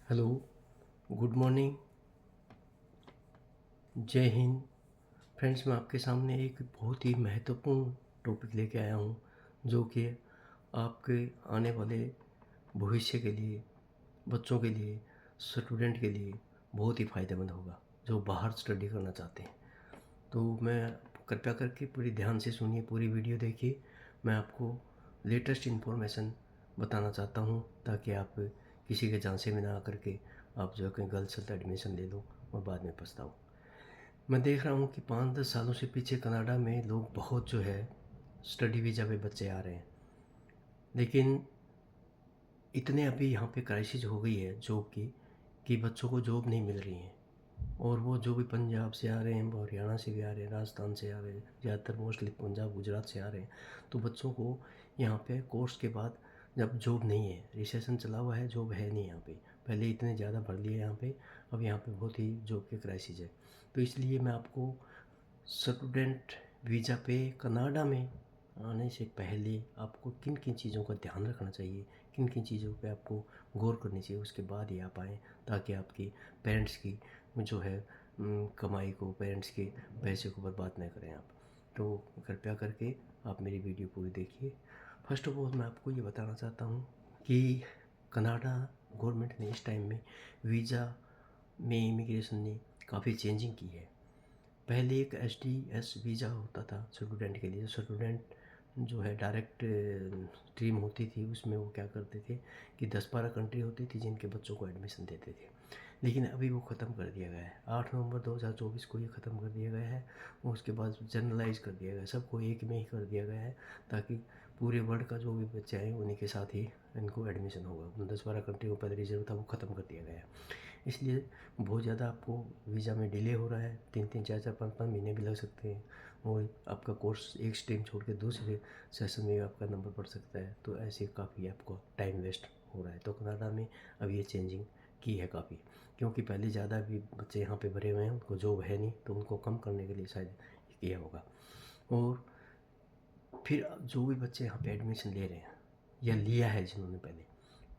Hello, good morning, जय Hind. Friends, मैं आपके सामने एक बहुत ही महत्वपूर्ण टॉपिक लेके आया हूँ, जो कि आपके आने वाले भविष्य के लिए, बच्चों के लिए, स्टूडेंट के लिए बहुत ही फ़ायदेमंद होगा, जो बाहर स्टडी करना चाहते हैं। तो मैं कृपया करके पूरी ध्यान से सुनिए, पूरी वीडियो देखिए। मैं आपको लेटेस्ट इन्फॉर्मेशन बताना चाहता हूँ, ताकि आप किसी के झांसे में ना आकर के आप जो है कहीं गलत एडमिशन ले लो और बाद में पछताओ। मैं देख रहा हूँ कि 5-10 सालों से पीछे कनाडा में लोग बहुत जो है स्टडी वीज़ा पे बच्चे आ रहे हैं, लेकिन इतने अभी यहाँ पे क्राइसिस हो गई है जॉब की कि बच्चों को जॉब नहीं मिल रही है। और वो जो भी पंजाब से आ रहे हैं, वो हरियाणा से भी आ रहे हैं, राजस्थान से आ रहे हैं, ज़्यादातर मोस्टली पंजाब गुजरात से आ रहे हैं। तो बच्चों को यहाँ पे कोर्स के बाद जब जॉब नहीं है, रिसेशन चला हुआ है, जॉब है नहीं यहाँ पे। पहले इतने ज़्यादा भर लिए यहाँ पे, अब यहाँ पे बहुत ही जॉब की क्राइसिस है। तो इसलिए मैं आपको स्टूडेंट वीज़ा पे कनाडा में आने से पहले आपको किन किन चीज़ों का ध्यान रखना चाहिए, किन किन चीज़ों पे आपको गौर करनी चाहिए, उसके बाद ही आप आएँ, ताकि आपकी पेरेंट्स की जो है कमाई को, पेरेंट्स के पैसे को बर्बाद न करें आप। तो कृपया करके आप मेरी वीडियो पूरी देखिए। फर्स्ट ऑफ ऑल मैं आपको ये बताना चाहता हूँ कि कनाडा गवर्नमेंट ने इस टाइम में वीज़ा में इमिग्रेशन ने काफ़ी चेंजिंग की है। पहले एक एसटीएस वीज़ा होता था स्टूडेंट के लिए। स्टूडेंट जो है डायरेक्ट स्ट्रीम होती थी, उसमें वो क्या करते थे कि 10-12 कंट्री होती थी जिनके बच्चों को एडमिशन देते थे। लेकिन अभी वो ख़त्म कर दिया गया है, 8 नवंबर 2024 को ये ख़त्म कर दिया गया है। और उसके बाद जनरलाइज कर दिया गया है, सबको एक में ही कर दिया गया है, ताकि पूरे वर्ल्ड का जो भी बच्चे हैं उन्हीं के साथ ही इनको एडमिशन होगा। 10-12 कंट्री को पहले रिजर्व था, वो ख़त्म कर दिया गया है। इसलिए बहुत ज़्यादा आपको वीज़ा में डिले हो रहा है, 3-3 4-4 5-5 महीने भी लग सकते हैं। और आपका कोर्स एक स्ट्रीम छोड़ के दूसरे सेशन में आपका नंबर पड़ सकता है, तो ऐसे काफ़ी आपको टाइम वेस्ट हो रहा है। तो कनाडा में अब ये चेंजिंग की है काफ़ी, क्योंकि पहले ज़्यादा भी बच्चे यहाँ पे भरे हुए हैं, उनको जॉब है नहीं, तो उनको कम करने के लिए शायद ये किया होगा। और फिर जो भी बच्चे यहाँ पे एडमिशन ले रहे हैं या लिया है जिन्होंने पहले,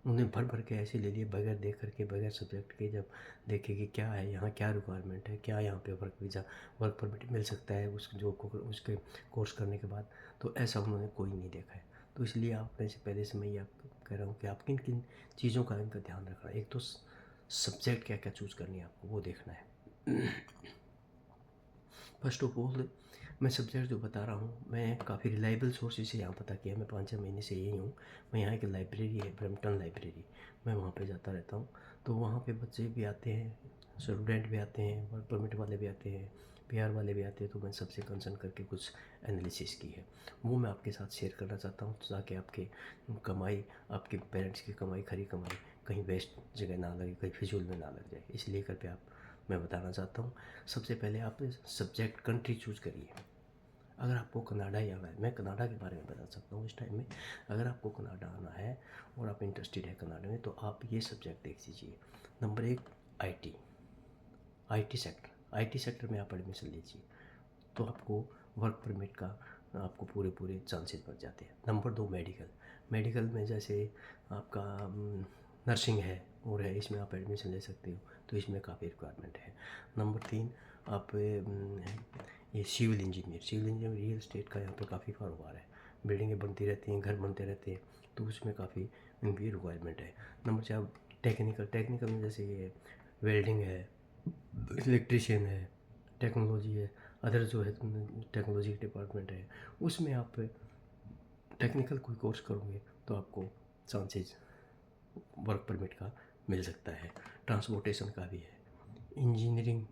उन्हें भर भर के ऐसे ले लिए बगैर देख करके, बगैर सब्जेक्ट के। जब देखे कि क्या है यहाँ, क्या रिक्वायरमेंट है, क्या यहाँ पे वर्क वीज़ा, वर्क परमिट मिल सकता है उस जो को उसके कोर्स करने के बाद, तो ऐसा उन्होंने कोई नहीं देखा है। तो इसलिए आप में से पहले से मैं ये आप कह रहा हूँ कि आप किन किन चीज़ों का इनका ध्यान रखना है। एक तो सब्जेक्ट क्या क्या चूज़ करनी है आपको, वो देखना है। फर्स्ट ऑफ ऑल मैं सब्जेक्ट जो बता रहा हूँ, मैं काफ़ी रिलायबल सोर्सेज से यहाँ पता किया। मैं 5-6 महीने से यही हूँ। मैं यहाँ एक लाइब्रेरी है, ब्रैम्पटन लाइब्रेरी, मैं वहाँ पे जाता रहता हूँ। तो वहाँ पे बच्चे भी आते हैं, स्टूडेंट भी आते हैं, वर्क परमिट वाले भी आते हैं, पीआर वाले भी आते हैं। तो मैं सबसे कंसर्न करके कुछ एनालिसिस की है, वो मैं आपके साथ शेयर करना चाहता हूँ, ताकि आपके कमाई, आपके पेरेंट्स की कमाई, खरी कमाई कहीं वेस्ट जगह ना लगे, कहीं फिजूल में ना लग जाए। इसलिए कृपया आप, मैं बताना चाहता हूँ, सबसे पहले आप सब्जेक्ट कंट्री चूज़ करिए। अगर आपको कनाडा ही आना है, मैं कनाडा के बारे में बता सकता हूँ इस टाइम में। अगर आपको कनाडा आना है और आप इंटरेस्टेड है कनाडा में, तो आप ये सब्जेक्ट देख लीजिए। Number 1 IT, IT sector, IT sector में आप एडमिशन लीजिए, तो आपको वर्क परमिट का आपको पूरे पूरे चांसेस बढ़ जाते हैं। नंबर 2 मेडिकल, मेडिकल में जैसे आपका नर्सिंग है और है, इसमें आप एडमिशन ले सकते हो, तो इसमें काफ़ी रिक्वायरमेंट है। नंबर 3 आप ये civil engineer, civil engineer real estate का यहाँ पे काफ़ी कारोबार है, बिल्डिंगें बनती रहती हैं, घर बनते रहते हैं, तो उसमें काफ़ी इनकी रिक्वायरमेंट है। नंबर 4 टेक्निकल, टेक्निकल में जैसे ये वेल्डिंग है, इलेक्ट्रिशियन है, टेक्नोलॉजी है, अदर जो है टेक्नोलॉजी के डिपार्टमेंट है, उसमें आप टेक्निकल कोई कोर्स करोगे तो आपको चांसेस वर्क परमिट का मिल सकता है। ट्रांसपोर्टेशन का भी है, इंजीनियरिंग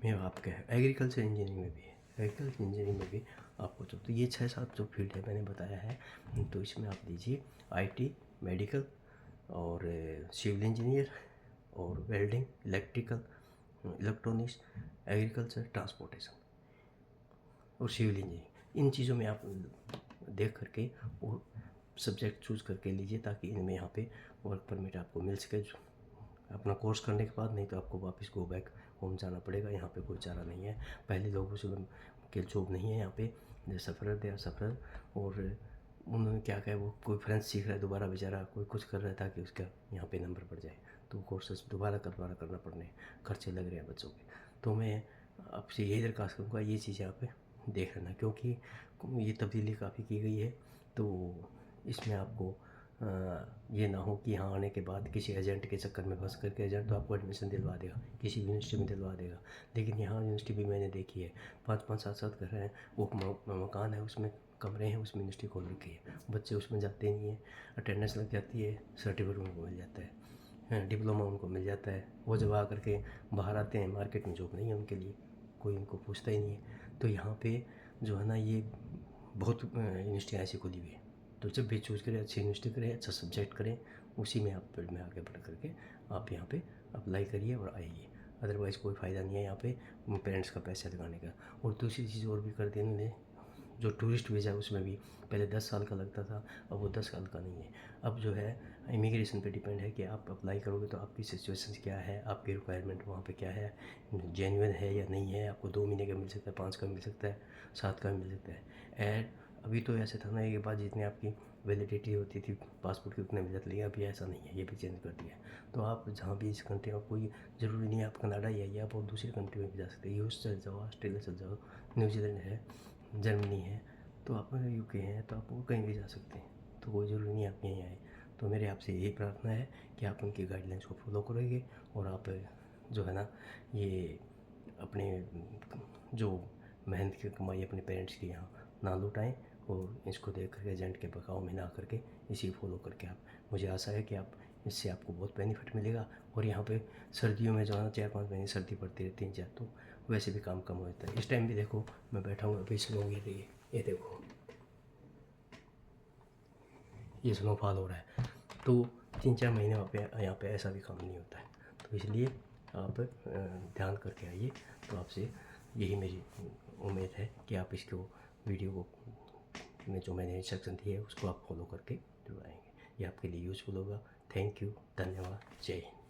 में आपका है, एग्रीकल्चर इंजीनियरिंग में भी है, एग्रीकल्चर इंजीनियरिंग में भी आपको तो ये 6-7 जो फील्ड है मैंने बताया है, तो इसमें आप लीजिए आईटी, मेडिकल और सिविल इंजीनियर और welding, electrical, electronics, agriculture, transportation और सिविल इंजीनियरिंग। इन चीज़ों में आप देख करके और सब्जेक्ट चूज़ करके लीजिए, ताकि इनमें यहाँ पे वर्क परमिट आपको मिल सके अपना कोर्स करने के बाद। नहीं तो आपको वापस गो बैक होम जाना पड़ेगा, यहाँ पे कोई चारा नहीं है। पहले लोगों से के जॉब नहीं है यहाँ पे, दे सफ़र दे सफ़र, और उन्होंने क्या कहा, वो कोई फ्रेंच सीख रहा है दोबारा बेचारा, कोई कुछ कर रहा है ताकि उसका यहाँ पे नंबर बढ़ जाए। तो तो कोर्सेज दोबारा करना पड़ने, खर्चे लग रहे हैं बच्चों के। तो मैं आपसे यही दरख्वास्त करूँगा, ये चीज़ें आप देख लेना, क्योंकि ये तब्दीली काफ़ी की गई है। तो इसमें आपको ये ना हो कि यहाँ आने के बाद किसी एजेंट के चक्कर में फंस करके, एजेंट तो आपको एडमिशन दिलवा देगा, किसी भी यूनिवर्सिटी में दिलवा देगा, लेकिन यहाँ यूनिवर्सिटी भी मैंने देखी है, 5-5 7-7 घर हैं, वो मकान है, उसमें कमरे हैं, उसमें यूनिवर्सिटी खोल रखी है, बच्चे उसमें जाते नहीं हैं, अटेंडेंस लग जाती है, सर्टिफिकेट उनको मिल जाता है, डिप्लोमा उनको मिल जाता है। वो जब आ करके बाहर आते हैं, मार्केट में जॉब नहीं है उनके लिए, कोई उनको पूछता ही नहीं है। तो यहाँ पे जो है ना, ये बहुत यूनिवर्सिटियाँ ऐसी खुली हुई है। तो जब भी चूज़ करें, अच्छी यूनिवर्सिटी करें, अच्छा सब्जेक्ट करें, उसी में आप फील्ड में आगे बढ़ करके आप यहाँ पे अप्लाई करिए और आइए। अदरवाइज़ कोई फ़ायदा नहीं है यहाँ पे पेरेंट्स का पैसा लगाने का। और दूसरी चीज़ और भी कर दी इन्होंने, जो टूरिस्ट वीज़ा है उसमें भी पहले 10 साल का लगता था, अब वो 10 साल का नहीं है। अब जो है इमिग्रेशन पे डिपेंड है कि आप अप्लाई करोगे तो आपकी सिचुएशन क्या है, आपकी रिक्वायरमेंट वहाँ पे क्या है, जेन्युइन है या नहीं है। आपको 2 महीने का मिल सकता है, 5 का मिल सकता है, 7 का मिल सकता है। एंड अभी तो ऐसे था ना, एक बार जितनी आपकी वैलिडिटी होती थी पासपोर्ट की उतने मिल जाते, लेकिन अभी ऐसा नहीं है, ये भी चेंज कर दिया है। तो आप जहाँ भी इस कंट्री में, कोई ज़रूरी नहीं है आप कनाडा ही आइए, आप और दूसरी कंट्री में भी जा सकते हैं। यूएस चल जाओ, ऑस्ट्रेलिया चल जाओ, न्यूजीलैंड है, जर्मनी है, तो आप यूके हैं, तो आप वो कहीं भी जा सकते हैं। तो कोई ज़रूरी नहीं आप यहीं आए। तो मेरे आपसे यही प्रार्थना है कि आप उनकी गाइडलाइंस को फॉलो करोगे और आप जो है ना, ये अपने जो मेहनत की कमाई अपने पेरेंट्स की यहाँ ना लुटाएं, और इसको देख कर एजेंट के बहकाव में ना करके इसी फॉलो करके आप, मुझे आशा है कि आप इससे आपको बहुत बेनिफिट मिलेगा। और यहाँ पे सर्दियों में जो है ना 4-5 महीने सर्दी पड़ती रहती है, तो वैसे भी काम कम हो जाता है। इस टाइम भी देखो मैं बैठा हूँ, अभी स्नो गिर रही है, ये देखो ये स्नोफॉल हो रहा है। तो 3-4 महीने वहाँ पे यहाँ पे ऐसा भी काम नहीं होता है। तो इसलिए आप ध्यान करके आइए। तो आपसे यही मेरी उम्मीद है कि आप इसको वीडियो को में जो मैंने इंस्ट्रक्शन दिए है उसको आप फॉलो करके जो आएंगे, ये आपके लिए यूज़फुल होगा। थैंक यू, धन्यवाद, जय हिंद।